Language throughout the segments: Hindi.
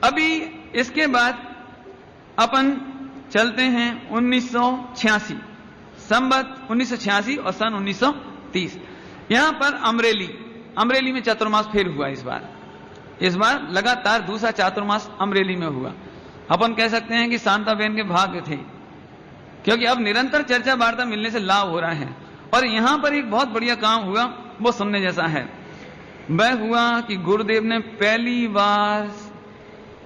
अभी इसके बाद अपन चलते हैं 1986, संवत 1986 और सन 1930। यहां पर अमरेली में चातुर्मास फिर हुआ। इस बार लगातार दूसरा चातुर्मास अमरेली में हुआ। अपन कह सकते हैं कि शांताबेन के भाग्य थे, क्योंकि अब निरंतर चर्चा वार्ता मिलने से लाभ हो रहा है। और यहां पर एक बहुत बढ़िया काम हुआ, वो सुनने जैसा है। वह हुआ कि गुरुदेव ने पहली बार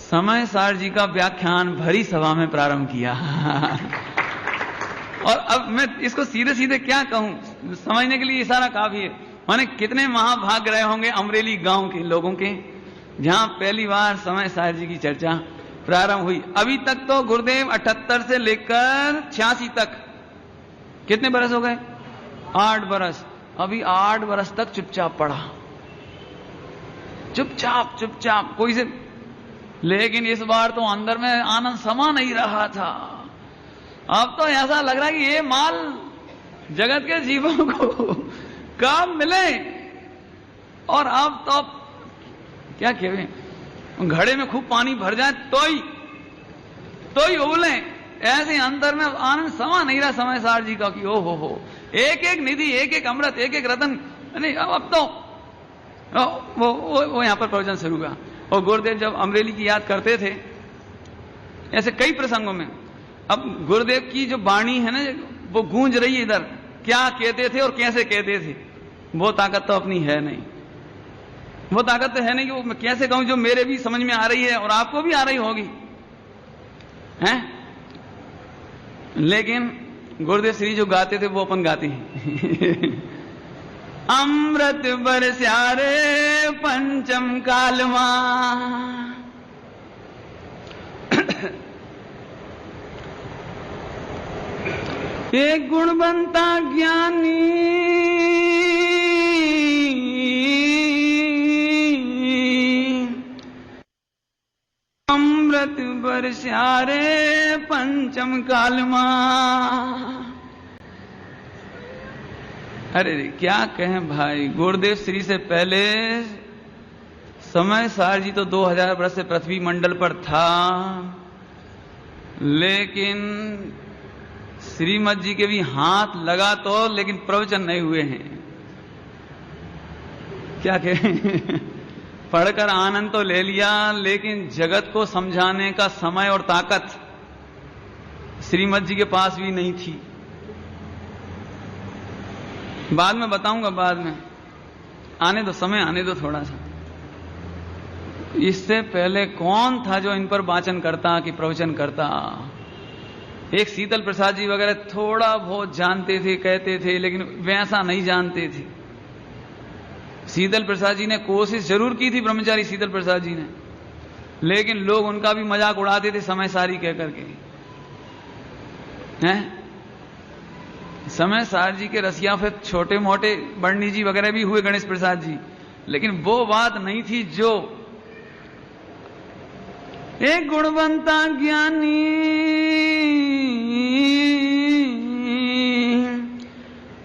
समय सार जी का व्याख्यान भरी सभा में प्रारंभ किया। और अब मैं इसको सीधे सीधे क्या कहूं, समझने के लिए इशारा काफी है। माने कितने महाभाग रहे होंगे अमरेली गांव के लोगों के, जहां पहली बार समय सार जी की चर्चा प्रारंभ हुई। अभी तक तो गुरुदेव 78 से लेकर 86 तक कितने बरस हो गए? 8 बरस। अभी 8 बरस तक चुपचाप पढ़ा, चुपचाप कोई से। लेकिन इस बार तो अंदर में आनंद समा नहीं रहा था। अब तो ऐसा लग रहा है कि ये माल जगत के जीवों को कब मिले। और अब तो क्या कहें, घड़े में खूब पानी भर जाए तो ही उबले। ऐसे अंदर में आनंद समा नहीं रहा समय सार जी का कि ओ हो एक एक निधि, एक एक अमृत, एक एक रतन। नहीं, अब तो वो यहां पर प्रवचन शुरू हुआ। और गुरुदेव जब अमरेली की याद करते थे ऐसे कई प्रसंगों में, अब गुरुदेव की जो वाणी है ना, वो गूंज रही है इधर, क्या कहते थे और कैसे कहते थे, वो ताकत तो अपनी है नहीं। वो ताकत तो है नहीं कि वो मैं कैसे कहूं जो मेरे भी समझ में आ रही है और आपको भी आ रही होगी, हैं? लेकिन गुरुदेव श्री जो गाते थे वो अपन गाते हैं। अमृत बरस्यारे पंचम कालमा, एक गुणवंता ज्ञानी अमृत बरस्यारे पंचम कालमा। अरे क्या कहें भाई, गुरुदेव श्री से पहले समय सार जी तो 2000 वर्ष से पृथ्वी मंडल पर था, लेकिन श्रीमद जी के भी हाथ लगा तो, लेकिन प्रवचन नहीं हुए हैं। क्या कहें, पढ़कर आनंद तो ले लिया, लेकिन जगत को समझाने का समय और ताकत श्रीमद जी के पास भी नहीं थी। बाद में बताऊंगा, बाद में आने दो, समय आने दो थोड़ा सा। इससे पहले कौन था जो इन पर वाचन करता कि प्रवचन करता? एक शीतल प्रसाद जी वगैरह थोड़ा बहुत जानते थे, कहते थे, लेकिन वैसा नहीं जानते थे। शीतल प्रसाद जी ने कोशिश जरूर की थी, ब्रह्मचारी शीतल प्रसाद जी ने, लेकिन लोग उनका भी मजाक उड़ाते थे समय सारी कह करके, हैं? समय सार जी के रसिया फिर छोटे मोटे बर्णी जी वगैरह भी हुए, गणेश प्रसाद जी, लेकिन वो बात नहीं थी जो एक गुणवंता ज्ञानी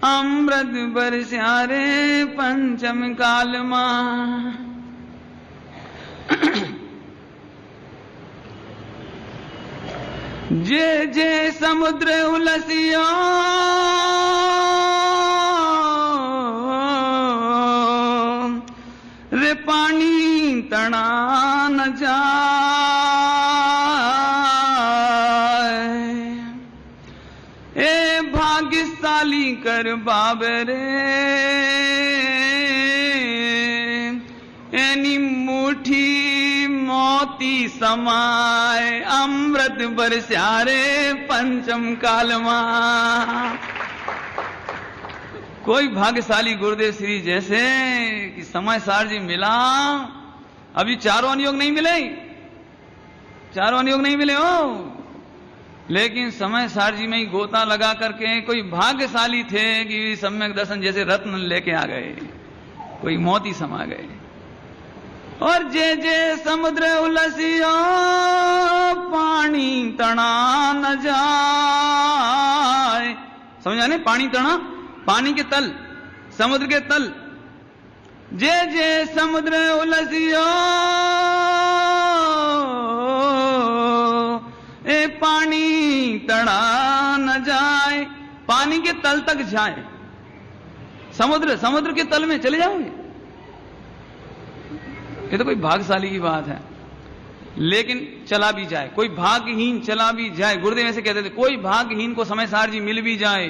अमृत बरस्यारे पंचम कालमा। जे जे समुद्र उलसियो रे पानी तना न जाए, ए भाग्यशाली कर बाबरे एनी मुठी मोती समाए अमृत बरस्यारे पंचम कालमा। कोई भाग्यशाली गुरुदेव श्री जैसे कि समय सार जी मिला। अभी चारों अनुयोग नहीं मिले, चारों अनुयोग नहीं मिले हो, लेकिन समय सार जी में ही गोता लगा करके कोई भाग्यशाली थे कि सम्यक दर्शन जैसे रत्न लेके आ गए, कोई मोती समा गए। और जे जे समुद्र उलसियो पानी तना न जाए, समझ आने? पानी तना, पानी के तल, समुद्र के तल। जे जे समुद्र उलसियो तड़ा न जाए, पानी के तल तक जाए, समुद्र के तल में चले जाओगे। ये तो कोई भाग्यशाली की बात है। लेकिन चला भी जाए, कोई भाग्यहीन चला भी जाए, गुरुदेव ऐसे कहते थे, कोई भाग्यहीन को समय सार जी मिल भी जाए,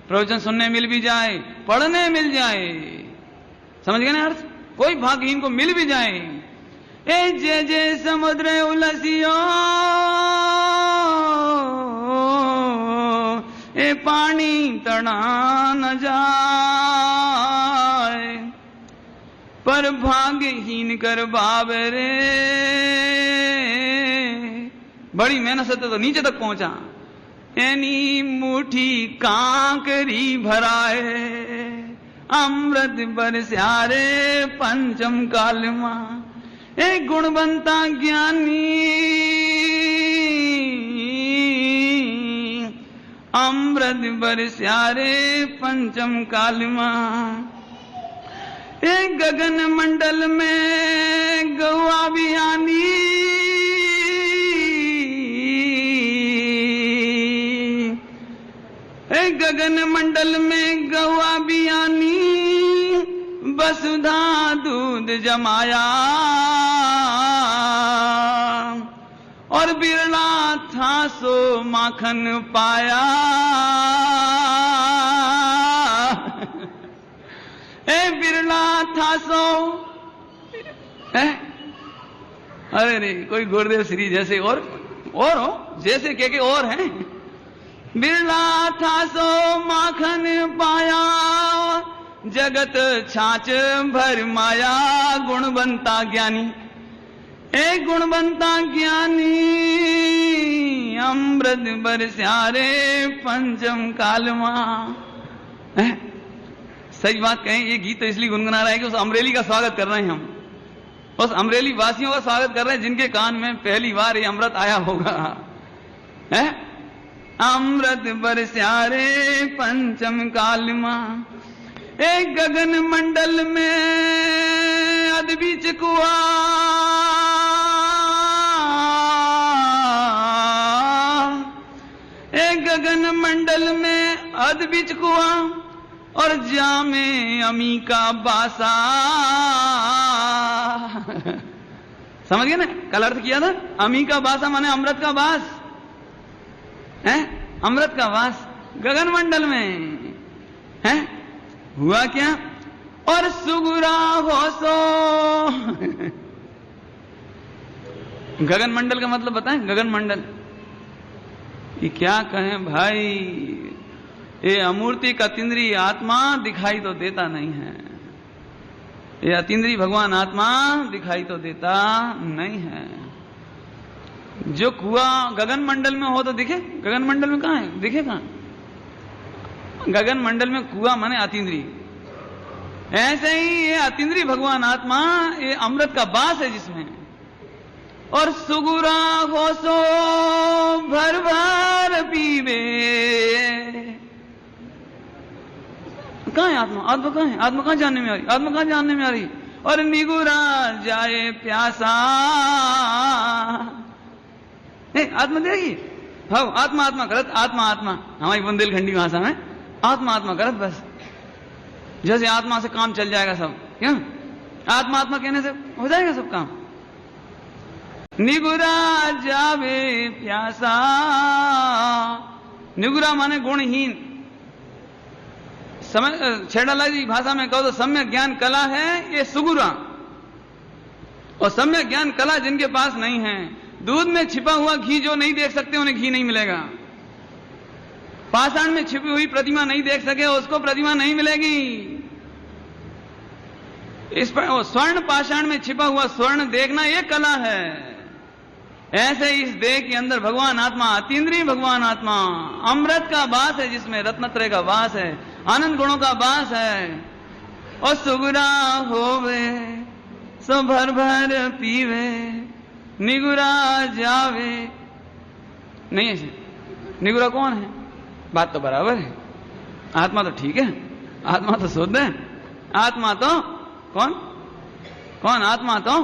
प्रवचन सुनने मिल भी जाए, पढ़ने मिल जाए, समझ गए ना अर्थ? कोई भाग्यहीन को मिल भी जाए, ए जे जे समुद्र उलसियो ए पानी तड़ा न जाए, पर भाग्यहीन कर बाबरे, बड़ी मेहनत से तो नीचे तक पहुंचा, एनी मुठी कांकरी भराए, अमृत बरस्यारे पंचम काल मां, ए गुणवंता ज्ञानी अमृत बरस्यारे पंचम काल मां, ए गगन मंडल में गौआ बियानी, ए गगन मंडल में गौआ बियानी, वसुधा दूध जमाया, और बिरला था सो माखन पाया, ए बिरला था सो, अरे रे कोई गुरुदेव श्री जैसे और हो जैसे के और हैं, बिरला था सो माखन पाया, जगत छाछ भर माया, गुणवंता ज्ञानी, ए गुणवंता ज्ञानी अमृत बरस्यारे पंचम काल मां। सही बात कहें, ये गीत तो इसलिए गुनगुना रहा है कि उस अमरेली का स्वागत कर रहे हैं हम, उस अमरेली वासियों का स्वागत कर रहे हैं जिनके कान में पहली बार ये अमृत आया होगा, है? अमृत बरस्यारे पंचम काल मां, एक गगन मंडल में अदबीच कुआ, एक गगन मंडल में अदबीच कुआ, और जामे अमी का बासा। समझ गए ना, कल अर्थ किया था, अमी का बासा माने अमृत का बास है, अमृत का वास गगन मंडल में है। हुआ क्या? और सुगुरा हो सो गगन मंडल का मतलब बताएं, गगन मंडल ये क्या कहें भाई, ये अमूर्ति का अतीन्द्रिय आत्मा दिखाई तो देता नहीं है, ये अतीन्द्रिय भगवान आत्मा दिखाई तो देता नहीं है। जो कुआं गगन मंडल में हो तो दिखे, गगन मंडल में कहां है, दिखे कहां? गगन मंडल में कुआं माने अतीन्द्रिय, ऐसे ही ये अतीन्द्रिय भगवान आत्मा ये अमृत का बास है जिसमें, और सुगुरा हो सो भर भर पीवे। कहां है आत्मा? आत्मा कहां है? आत्मा कहां जानने में आ रही? आत्मा कहां जानने में आ रही? और निगुरा जाए प्यासा, आत्मा देगी हाँ, आत्मा आत्मा करत, आत्मा आत्मा हमारी बुंदेलखंडी भाषा में आत्मा आत्मा करत, बस जैसे आत्मा से काम चल जाएगा सब, क्यों? आत्मा आत्मा कहने से हो जाएगा सब काम। निगुरा जावे प्यासा, निगुरा माने गुणहीन, समझ छेड़ाला जी भाषा में कहो तो सम्यक ज्ञान कला है ये सुगुरा, और सम्यक ज्ञान कला जिनके पास नहीं है, दूध में छिपा हुआ घी जो नहीं देख सकते उन्हें घी नहीं मिलेगा, पाषाण में छिपी हुई प्रतिमा नहीं देख सके उसको प्रतिमा नहीं मिलेगी, इस पर स्वर्ण पाषाण में छिपा हुआ स्वर्ण देखना ये कला है। ऐसे इस देह के अंदर भगवान आत्मा, अतीन्द्रिय भगवान आत्मा अमृत का वास है, जिसमें रत्नत्रय का वास है, आनंद गुणों का वास है। और सुगुरा होवे सो भर भर पीवे, निगुरा जावे नहीं ऐसे। निगुरा कौन है? बात तो बराबर है, आत्मा तो ठीक है, आत्मा तो शुद्ध है, आत्मा तो कौन कौन? आत्मा तो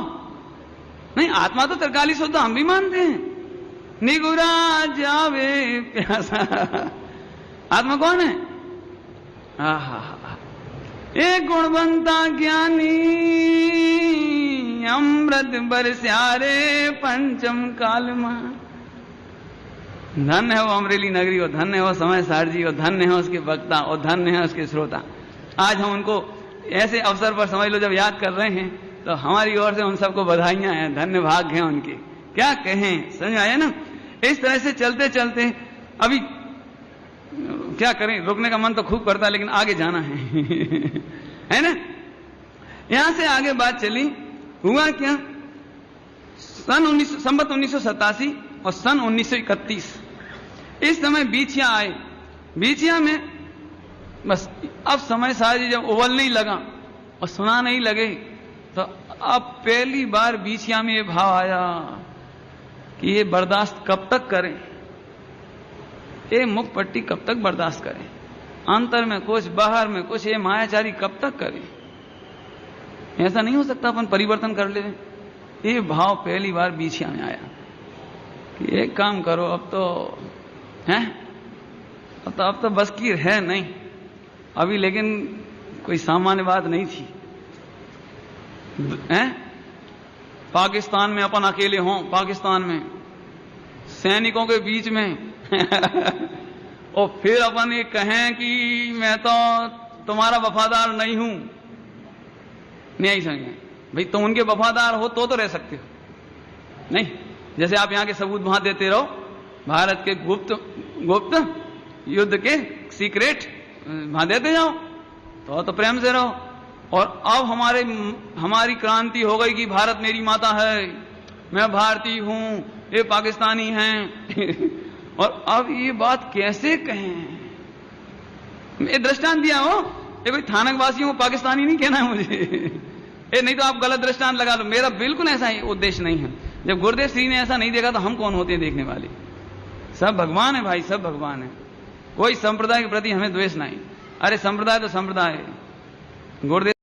नहीं, आत्मा तो त्रिकाली शुद्ध हम भी मानते हैं, निगुरा जावे प्यासा। आत्मा कौन है? आहा, एक गुणवंता ज्ञानी अमृत बरस्यारे पंचम काल में। धन्य है वो अमरेली नगरी, और धन्य है वो समय सार जी, और धन्य है उसके वक्ता, और धन्य है उसके श्रोता। आज हम उनको ऐसे अवसर पर समझ लो जब याद कर रहे हैं, तो हमारी ओर से उन सबको बधाइयां हैं, धन्य भाग्य हैं उनके। क्या कहें, समझ आया ना? इस तरह से चलते चलते अभी क्या करें, रुकने का मन तो खूब करता है, लेकिन आगे जाना है है ना? यहां से आगे बात चली, हुआ क्या? संवत 1987 और सन 1931 इस समय बीछिया आए। बीछिया में बस अब समय सारी जब उबलने ही लगा और सुना नहीं लगे, तो अब पहली बार बीछिया में ये भाव आया कि ये बर्दाश्त कब तक करें, ये मुख पट्टी कब तक बर्दाश्त करें, अंतर में कुछ बाहर में कुछ, ये मायाचारी कब तक करें। ऐसा नहीं हो सकता अपन परिवर्तन कर ले। ये भाव पहली बार बीछिया में आया कि एक काम करो, अब तो है, अब तो बस की है नहीं अभी, लेकिन कोई सामान्य बात नहीं थी। हैं? पाकिस्तान में अपन अकेले हों, पाकिस्तान में सैनिकों के बीच में और फिर अपन ये कहें कि मैं तो तुम्हारा वफादार नहीं हूं, नहीं समझे भाई? तुम उनके वफादार हो तो रह सकते हो, नहीं? जैसे आप यहां के सबूत वहां देते रहो, भारत के गुप्त युद्ध के सीक्रेट वहां देते जाओ, तो प्रेम से रहो। और अब हमारी क्रांति हो गई कि भारत मेरी माता है, मैं भारतीय हूं, ये पाकिस्तानी हैं और अब ये बात कैसे कहें? ये दृष्टांत दिया हो, ये कोई थानक वासियों को पाकिस्तानी नहीं कहना है मुझे ये नहीं तो आप गलत दृष्टांत लगा लो। मेरा बिल्कुल ऐसा ही उद्देश्य नहीं है। जब गुरुदेव श्री ने ऐसा नहीं देखा तो हम कौन होते हैं देखने वाले? सब भगवान है भाई, सब भगवान है। कोई संप्रदाय के प्रति हमें द्वेष नहीं। अरे संप्रदाय तो संप्रदाय है। गुरुदेव